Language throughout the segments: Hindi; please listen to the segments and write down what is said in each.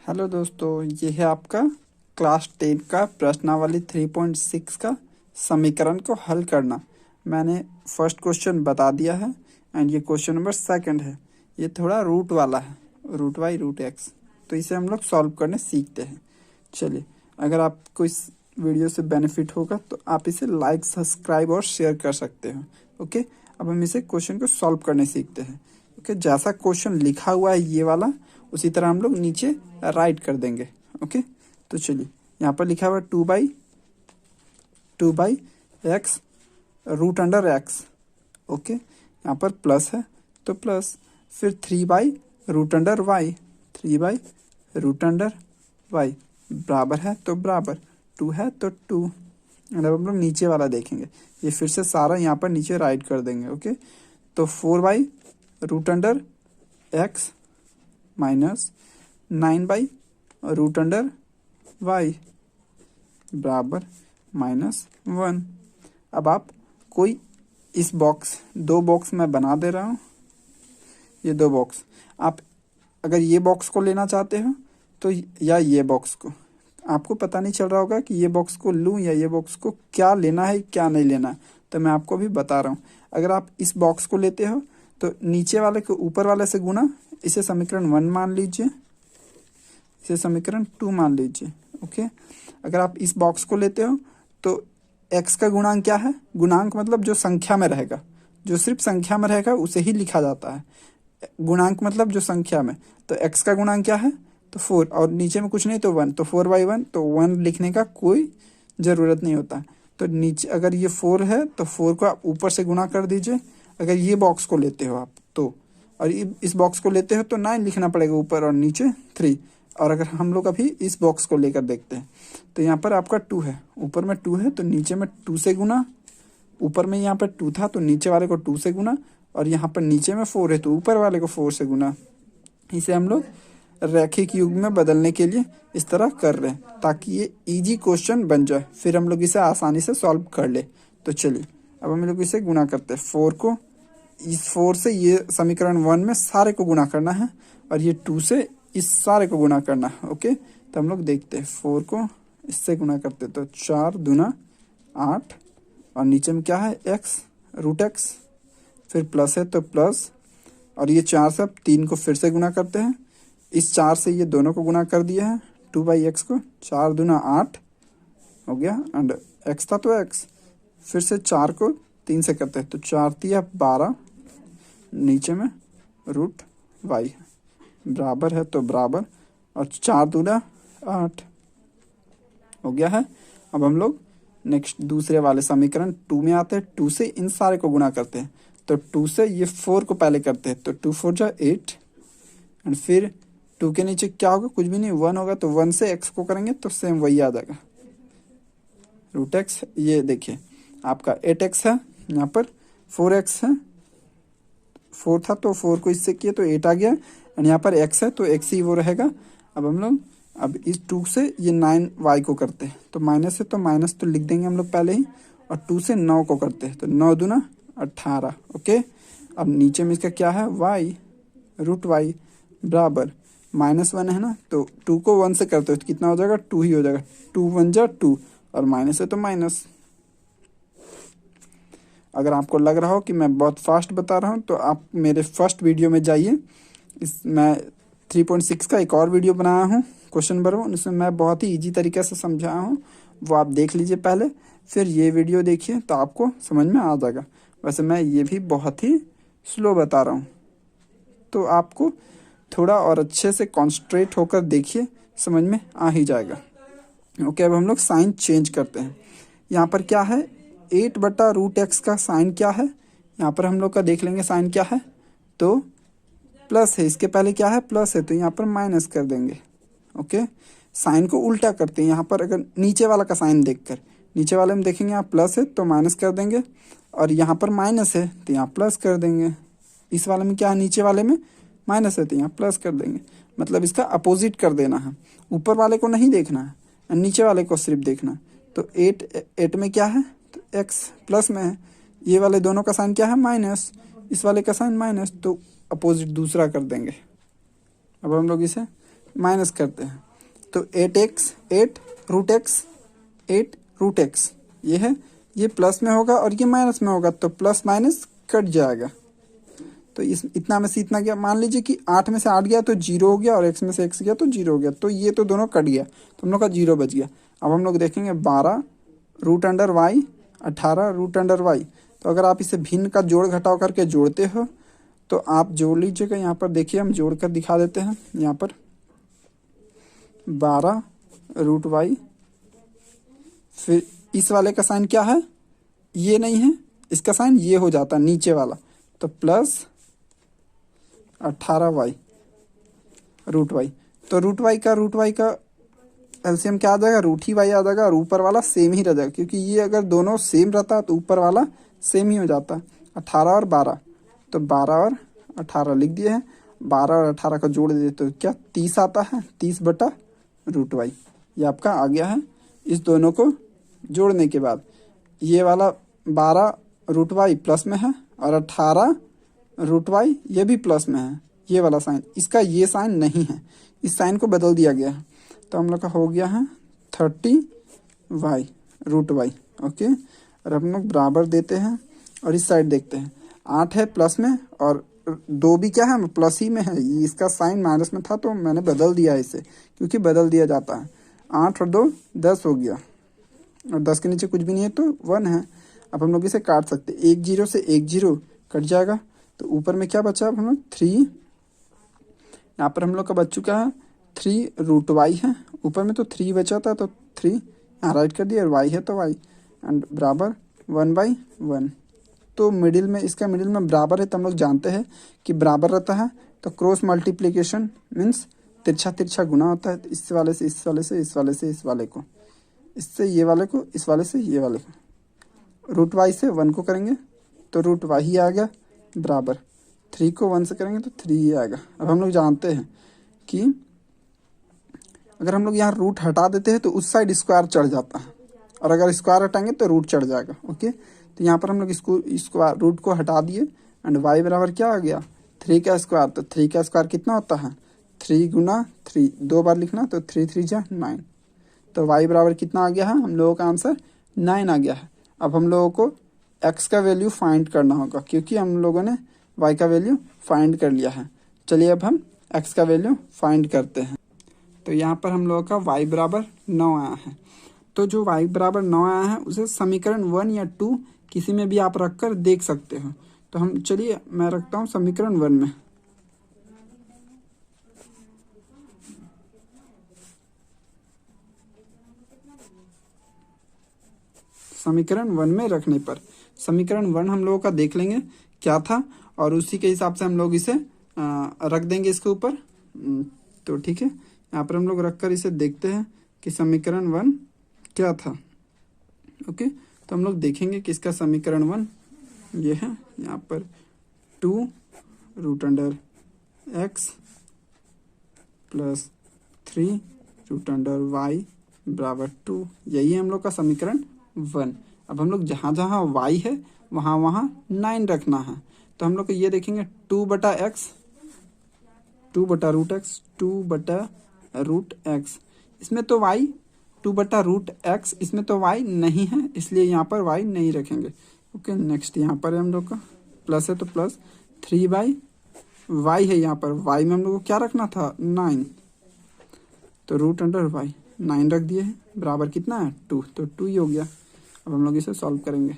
हेलो दोस्तों, ये है आपका क्लास 10 का प्रश्नावली 3.6 का समीकरण को हल करना। मैंने फर्स्ट क्वेश्चन बता दिया है एंड ये क्वेश्चन नंबर सेकंड है। ये थोड़ा रूट वाला है, रूट वाई रूट एक्स, तो इसे हम लोग सॉल्व करने सीखते हैं। चलिए, अगर आपको इस वीडियो से बेनिफिट होगा तो आप इसे लाइक, सब्सक्राइब और शेयर कर सकते हो। ओके, अब हम इसे क्वेश्चन को सॉल्व करने सीखते हैं। ओके, जैसा क्वेश्चन लिखा हुआ है ये वाला, उसी तरह हम लोग नीचे राइट कर देंगे। ओके, तो चलिए, यहाँ पर लिखा हुआ है two by x root under x. Okay, यहाँ पर प्लस है तो प्लस, फिर 3/√वाई, 3/√वाई बराबर है तो बराबर, 2 है तो 2। मतलब हम लोग नीचे वाला देखेंगे, ये फिर से सारा यहाँ पर नीचे राइट कर देंगे। ओके, तो 4/√x माइनस 9/√y बराबर -1। अब आप कोई इस बॉक्स, दो बॉक्स मैं बना दे रहा हूँ, ये दो बॉक्स, आप अगर ये बॉक्स को लेना चाहते हो तो, या ये बॉक्स को, आपको पता नहीं चल रहा होगा कि ये बॉक्स को लूँ या ये बॉक्स को, क्या लेना है क्या नहीं लेना है, तो मैं आपको अभी बता रहा हूँ। अगर आप इस बॉक्स को लेते हो तो नीचे वाले को ऊपर वाले से गुना, इसे समीकरण 1 मान लीजिए, इसे समीकरण 2 मान लीजिए। ओके, अगर आप इस बॉक्स को लेते हो तो x का गुणांक क्या है? गुणांक मतलब जो संख्या में रहेगा, जो सिर्फ संख्या में रहेगा उसे ही लिखा जाता है। गुणांक मतलब जो संख्या में, तो x का गुणांक क्या है? तो 4, और नीचे में कुछ नहीं तो 1, तो 4/1, तो 1 लिखने का कोई ज़रूरत नहीं होता। तो नीचे अगर ये 4 है तो 4 को आप ऊपर से गुणा कर दीजिए, अगर ये बॉक्स को लेते हो आप तो, और इस बॉक्स को लेते हो तो 9 लिखना पड़ेगा ऊपर, और नीचे 3। और अगर हम लोग अभी इस बॉक्स को लेकर देखते हैं तो यहाँ पर आपका 2 है, ऊपर में 2 है तो नीचे में 2 से गुना, ऊपर में यहाँ पर 2 था तो नीचे वाले को 2 से गुना, और यहाँ पर नीचे में 4 है तो ऊपर वाले को 4 से गुना। इसे हम लोग रैखिक युग में बदलने के लिए इस तरह कर रहे हैं, ताकि ये इजी क्वेश्चन बन जाए, फिर हम लोग इसे आसानी से सॉल्व कर ले। तो चलिए, अब हम लोग इसे गुना करते हैं। 4 को इस 4 से ये समीकरण 1 में सारे को गुना करना है, और ये 2 से इस सारे को गुना करना है। ओके, तो हम लोग देखते हैं, 4 को इससे गुना करते हैं तो 4 दूना 8, और नीचे में क्या है? x, रूट एक्स, फिर प्लस है तो प्लस, और ये 4 से अब 3 को फिर से गुना करते हैं, इस 4 से ये दोनों को गुना कर दिया है, 2/x को, 4 दूना 8 हो गया, एंड x था तो x, फिर से 4 को 3 से करते हैं तो 4 तिया 12, नीचे में रूट y बराबर है तो बराबर, और 4 दूना 8 हो गया है। अब हम लोग नेक्स्ट दूसरे वाले समीकरण 2 में आते हैं। 2 से इन सारे को गुना करते हैं, तो 2 से ये 4 को पहले करते हैं तो 2 4 जा 8, एंड फिर 2 के नीचे क्या होगा? कुछ भी नहीं, 1 होगा, तो 1 से x को करेंगे तो सेम वही आ जाएगा, रूट एक्स। ये देखिए आपका 8x है, यहाँ पर 4x है, 4 था तो 4 को इससे किए तो 8 आ गया, एंड यहाँ पर x है तो x ही वो रहेगा। अब हम लोग अब इस 2 से ये 9y को करते हैं, तो माइनस है तो माइनस तो लिख देंगे हम लोग पहले ही, और 2 से 9 को करते हैं तो 9 दूना 18। ओके, अब नीचे में इसका क्या है? y, रूट वाई बराबर -1 है ना, तो 2 को 1 से करते हो तो कितना हो जाएगा? 2 ही हो जाएगा, 2 1 जा 2, और माइनस है तो माइनस। अगर आपको लग रहा हो कि मैं बहुत फास्ट बता रहा हूँ तो आप मेरे फर्स्ट वीडियो में जाइए, मैं 3.6 का एक और वीडियो बनाया हूँ, क्वेश्चन नंबर 1, उसमें मैं बहुत ही इजी तरीके से समझाया हूँ, वो आप देख लीजिए पहले, फिर ये वीडियो देखिए तो आपको समझ में आ जाएगा। वैसे मैं ये भी बहुत ही स्लो बता रहा हूँ, तो आपको थोड़ा और अच्छे से कॉन्सेंट्रेट होकर देखिए, समझ में आ ही जाएगा। ओके, अब हम लोग साइन चेंज करते हैं। यहाँ पर क्या है? 8/√x का साइन क्या है? यहाँ पर हम लोग का देख लेंगे साइन क्या है, तो प्लस है, इसके पहले क्या है? प्लस है, तो यहाँ पर माइनस कर देंगे। ओके, साइन को उल्टा करते हैं। यहाँ पर अगर नीचे वाला का साइन देखकर, नीचे वाले में देखेंगे यहाँ प्लस है तो माइनस कर देंगे, और यहाँ पर माइनस है तो यहाँ प्लस कर देंगे। इस वाले में क्या है? नीचे वाले में माइनस है तो यहाँ प्लस कर देंगे, मतलब इसका अपोजिट कर देना है। ऊपर वाले को नहीं देखना है, नीचे वाले को सिर्फ देखना है। तो 8 में क्या है? तो x प्लस में है, ये वाले दोनों का साइन क्या है? माइनस, इस वाले का साइन माइनस, तो अपोजिट दूसरा कर देंगे। अब हम लोग इसे माइनस करते हैं तो 8x 8 root x 8 root x ये है, ये प्लस में होगा और ये माइनस में होगा तो प्लस माइनस कट जाएगा। तो इस इतना में से इतना गया, मान लीजिए कि 8 में से 8 गया तो 0 हो गया और x में से x गया तो 0 हो गया, तो ये तो दोनों कट गया तो हम लोग का 0 बच गया। अब हम लोग देखेंगे 12 root under y 18 root under y. तो अगर आप इसे भिन्न का जोड़ घटाव करके जोड़ते हो तो आप जोड़ लीजिएगा। यहाँ पर देखिए हम जोड़ कर दिखा देते हैं। यहाँ पर 12 रूट वाई, फिर इस वाले का साइन क्या है, ये नहीं है, इसका साइन ये हो जाता है नीचे वाला, तो प्लस 18 वाई रूट वाई। तो रूट वाई का एलसीएम क्या आ जाएगा, रूट ही वाई आ जाएगा और ऊपर वाला सेम ही रह जाएगा, क्योंकि ये अगर दोनों सेम रहता तो ऊपर वाला सेम ही हो जाता। 18 और 12 तो 12 और 18 लिख दिए हैं। 12 और 18 का जोड़ दे तो क्या 30 आता है, 30 बटा रूट वाई। ये आपका आ गया है। इस दोनों को जोड़ने के बाद ये वाला 12 रूट वाई प्लस में है और 18 रूट वाई ये भी प्लस में है, ये वाला साइन, इसका ये साइन नहीं है, इस साइन को बदल दिया गया है। तो हम लोग का हो गया है 30 वाई रूट वाई। ओके, और हम लोग बराबर देते हैं और इस साइड देखते हैं 8 है प्लस में और 2 भी क्या है प्लस ही में है, ये इसका साइन माइनस में था तो मैंने बदल दिया इसे, क्योंकि बदल दिया जाता है। 8 और 2 10 हो गया और 10 के नीचे कुछ भी नहीं है तो 1 है। अब हम लोग इसे काट सकते, 1 0 से 1 0 कट जाएगा तो ऊपर में क्या बचा, अब हम लोग 3, यहाँ पर हम लोग का बच चुका है 3 रूट वाई है, ऊपर में तो 3 बचा था तो 3 यहाँ राइट कर दिया और वाई है तो वाई एंड बराबर 1/1। तो मिडिल में, इसका मिडिल में बराबर है तो हम लोग जानते हैं कि बराबर रहता है तो क्रॉस मल्टीप्लिकेशन मीन्स तिरछा तिरछा गुना होता है। इस वाले से इस वाले से इस वाले से इस वाले को, इससे ये वाले को, इस वाले से ये वाले को, रूट वाई से 1 को करेंगे तो रूट वाई ही आ गया बराबर, 3 को 1 से करेंगे तो 3 ही आएगा। अब हम लोग जानते हैं कि अगर हम लोग यहाँ रूट हटा देते हैं तो उस साइड स्क्वायर चढ़ जाता है और अगर स्क्वायर हटाएंगे तो रूट चढ़ जाएगा। ओके, तो यहाँ पर हम लोग इसको रूट को हटा दिए एंड वाई बराबर क्या आ गया 3 का स्क्वायर। तो 3 का स्क्वायर कितना होता है 3 गुना 3, 2 बार लिखना तो 3 3 जा 9। तो वाई बराबर कितना आ गया है, हम लोगों का आंसर 9 आ गया है। अब हम लोगों को एक्स का वैल्यू फाइंड करना होगा क्योंकि हम लोगों ने वाई का वैल्यू फाइंड कर लिया है। चलिए अब हम एक्स का वैल्यू फाइंड करते हैं। तो यहाँ पर हम लोगों का y बराबर 9 आया है। तो जो y बराबर 9 आया है उसे समीकरण 1 या 2 किसी में भी आप रखकर देख सकते हो। तो हम चलिए मैं रखता हूँ समीकरण 1 में। समीकरण 1 में रखने पर समीकरण 1 हम लोगों का देख लेंगे क्या था और उसी के हिसाब से हम लोग इसे रख देंगे इसके ऊपर। तो ठीक है, यहाँ पर हम लोग रखकर इसे देखते हैं कि समीकरण 1 क्या था। ओके, तो हम लोग देखेंगे कि इसका समीकरण 1 ये है, यहाँ पर 2 root under x plus 3 root under y बराबर 2, यही है हम लोग का समीकरण 1। अब हम लोग जहाँ जहाँ वाई है वहाँ वहाँ 9 रखना है। तो हम लोग को ये देखेंगे 2 बटा एक्स, 2 बटा रूट एक्स, 2 बटा रूट एक्स, इसमें तो y 2 बटा रूट एक्स, इसमें तो y नहीं है इसलिए यहाँ पर y नहीं रखेंगे। ओके, नेक्स्ट यहाँ पर है हम लोग का प्लस है तो प्लस 3/y है, यहाँ पर y में हम लोग को क्या रखना था 9, तो रूट अंडर y 9 रख दिए हैं बराबर कितना है 2, तो 2 ही हो गया। अब हम लोग इसे सॉल्व करेंगे।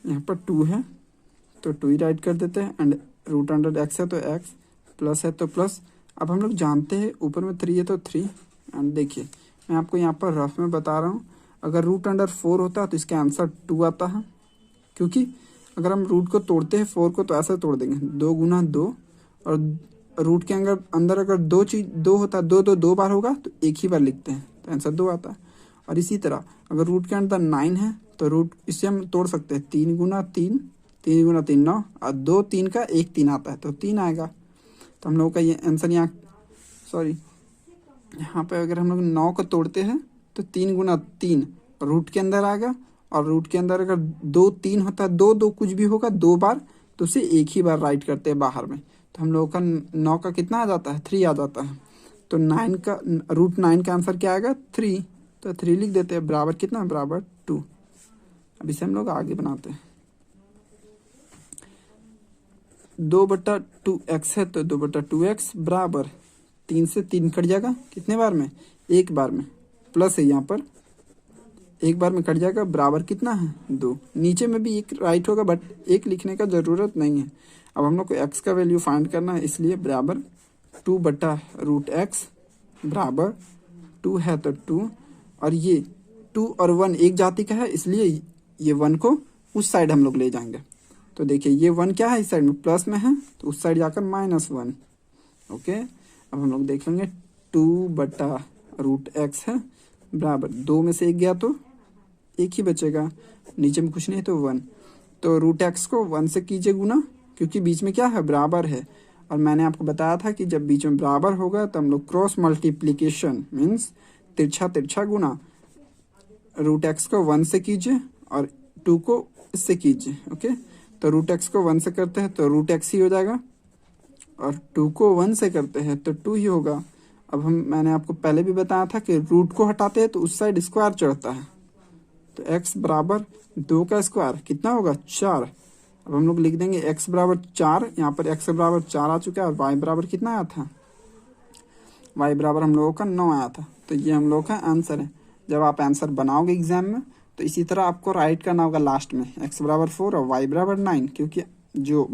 यहाँ पर 2 है तो 2 ही राइट कर देते हैं एंड रूट अंडर एक्स है तो एक्स, प्लस है तो प्लस। अब हम लोग जानते हैं ऊपर में 3 है तो 3 एंड देखिए मैं आपको यहाँ पर रफ में बता रहा हूँ, अगर रूट अंडर 4 होता है तो इसका आंसर 2 आता है, क्योंकि अगर हम रूट को तोड़ते हैं 4 को तो ऐसे तोड़ देंगे 2 गुना 2 और रूट के अंदर अगर 2 चीज 2 होता है 2 बार होगा तो एक ही बार लिखते हैं तो आंसर 2 आता है। और इसी तरह अगर रूट के अंदर 9 है तो रूट इससे हम तोड़ सकते हैं 3 गुना 3, 3 गुना 3 9 और 2 3 का 1 3 आता है तो 3 आएगा। तो हम लोग का ये आंसर यहाँ पे अगर हम लोग 9 को तोड़ते हैं तो 3 गुना 3 रूट के अंदर आएगा और रूट के अंदर अगर 2 3 होता है 2 2 कुछ भी होगा 2 बार तो उसे एक ही बार राइट करते हैं बाहर में। तो हम लोगों का 9 का कितना आ जाता है, 3 आ जाता है। तो 9 का √9 का आंसर क्या आएगा, 3। तो 3 लिख देते हैं, बराबर कितना, बराबर 2। अब इसे हम लोग आगे बनाते हैं। 2/2x है, तो 2/2x बराबर 3 से 3 कट जाएगा, कितने बार में, एक बार में, प्लस है यहाँ पर, एक बार में कट जाएगा, बराबर कितना है, 2। नीचे में भी एक राइट होगा, बट एक लिखने का ज़रूरत नहीं है। अब हम लोग को x का वैल्यू फाइंड करना है, इसलिए बराबर 2/√x बराबर 2 है, तो 2, और ये 2 और 1 एक जाति का है, इसलिए ये 1 को उस साइड हम लोग ले जाएंगे। तो देखिए ये 1 क्या है, इस साइड में प्लस में है, तो उस साइड जाकर -1। ओके, अब हम लोग देख लेंगे 2/√x है बराबर 2 में से एक गया तो एक ही बचेगा, नीचे में कुछ नहीं तो 1। तो √x को 1 से कीजिए गुना, क्योंकि बीच में क्या है, बराबर है। और मैंने आपको बताया था कि जब बीच में बराबर होगा तो हम लोग क्रॉस मल्टीप्लीकेशन मीन्स तिरछा तिरछा गुना, √x को 1 से कीजिए और 2 को इससे कीजिए। ओके, तो √x को 1 से करते हैं तो √x ही हो जाएगा, और 2 को 1 से करते हैं तो 2 ही होगा। अब मैंने आपको पहले भी बताया था कि रूट को हटाते हैं तो उस साइड स्क्वायर चढ़ता है। तो x बराबर 2 का स्क्वायर कितना होगा, 4। अब हम लोग लिख देंगे x बराबर 4, यहाँ पर x बराबर 4 आ चुका है, और y बराबर कितना आया था, y बराबर हम लोगों का 9 आया था। तो ये हम लोगों का आंसर है। जब आप आंसर बनाओगे एग्जाम में तो इसी तरह आपको राइट करना होगा लास्ट में, x बराबर 4 और y बराबर 9, क्योंकि जो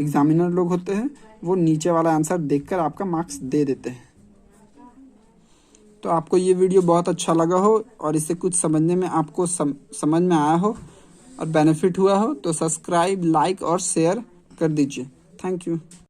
एग्जामिनर लोग होते हैं वो नीचे वाला आंसर देखकर आपका मार्क्स दे देते हैं। तो आपको ये वीडियो बहुत अच्छा लगा हो और इससे कुछ समझने में आपको समझ में आया हो और बेनिफिट हुआ हो तो सब्सक्राइब, लाइक और शेयर कर दीजिए। Thank you.